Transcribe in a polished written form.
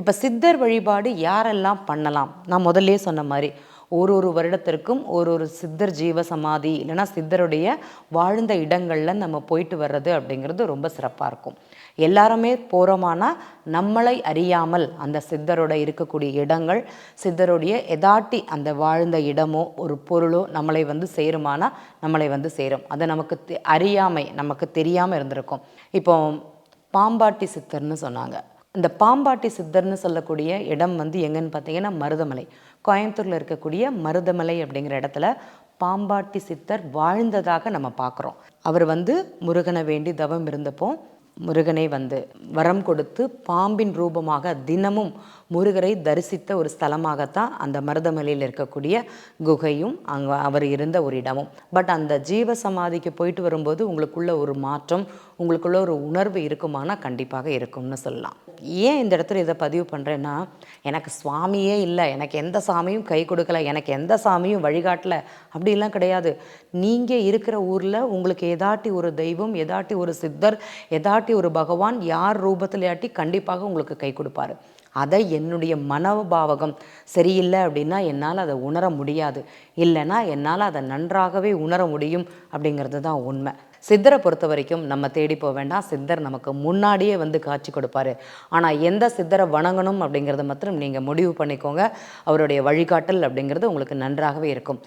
இப்போ சித்தர் வழிபாடு யாரெல்லாம் பண்ணலாம்? நான் முதல்லயே சொன்ன மாரி, ஒரு வருடத்திற்கும் ஒரு சித்தர் ஜீவ சமாதி இல்லைன்னா சித்தருடைய வாழ்ந்த இடங்கள்ல நம்ம போயிட்டு வர்றது அப்படிங்கிறது ரொம்ப சிறப்பாக இருக்கும். எல்லாருமே போகிறோமானா நம்மளை அறியாமல் அந்த சித்தரோட இருக்கக்கூடிய இடங்கள், சித்தருடைய எதாட்டி அந்த வாழ்ந்த இடமோ ஒரு பொருளோ நம்மளை வந்து சேருமானா நம்மளை வந்து சேரும். அது நமக்கு அறியாமை நமக்கு தெரியாமல் இருந்திருக்கும். இப்போ பாம்பாட்டி சித்தர்னு சொன்னாங்க. இந்த பாம்பாட்டி சித்தர்னு சொல்லக்கூடிய இடம் வந்து எங்கன்னு பார்த்தீங்கன்னா மருதமலை. கோயம்புத்தூரில் இருக்கக்கூடிய மருதமலை அப்படிங்கிற இடத்துல பாம்பாட்டி சித்தர் வாழ்ந்ததாக நம்ம பார்க்குறோம். அவர் வந்து முருகனை வேண்டி தவம் இருந்தப்போ முருகனை வந்து வரம் கொடுத்து பாம்பின் ரூபமாக தினமும் முருகரை தரிசித்த ஒரு ஸ்தலமாகத்தான் அந்த மருதமலையில் இருக்கக்கூடிய குகையும் அங்கே அவர் இருந்த ஒரு இடமும். பட் அந்த ஜீவ சமாதிக்கு போயிட்டு வரும்போது உங்களுக்குள்ள ஒரு மாற்றம், உங்களுக்குள்ள ஒரு உணர்வு இருக்குமானா கண்டிப்பாக இருக்கும்னு சொல்லலாம். ஏன் இந்த இடத்துல இதை பதிவு பண்ணுறேன்னா, எனக்கு சுவாமியே இல்லை, எனக்கு எந்த சாமியும் கை கொடுக்கல, எனக்கு எந்த சாமியும் வழிகாட்டலை அப்படிலாம் கிடையாது. நீங்கள் இருக்கிற ஊரில் உங்களுக்கு ஏதாட்டி ஒரு தெய்வம், ஏதாட்டி ஒரு சித்தர், ஏதாட்டி ஒரு பகவான் யார் ரூபத்திலையாட்டி கண்டிப்பாக உங்களுக்கு கை கொடுப்பாரு. அதை என்னுடைய மனோபாவகம் சரியில்லை அப்படின்னா என்னால் அதை உணர முடியாது. இல்லைன்னா என்னால் அதை நன்றாகவே உணர முடியும் அப்படிங்கிறது தான் உண்மை. சித்தரை பொறுத்த வரைக்கும் நம்ம தேடி போக வேண்டாம். சித்தர் நமக்கு முன்னாடியே வந்து காட்சி கொடுப்பாரு. ஆனால் எந்த சித்தரை வணங்கணும் அப்படிங்கிறத மாத்திரம் நீங்கள் முடிவு பண்ணிக்கோங்க. அவருடைய வழிகாட்டல் அப்படிங்கிறது உங்களுக்கு நன்றாகவே இருக்கும்.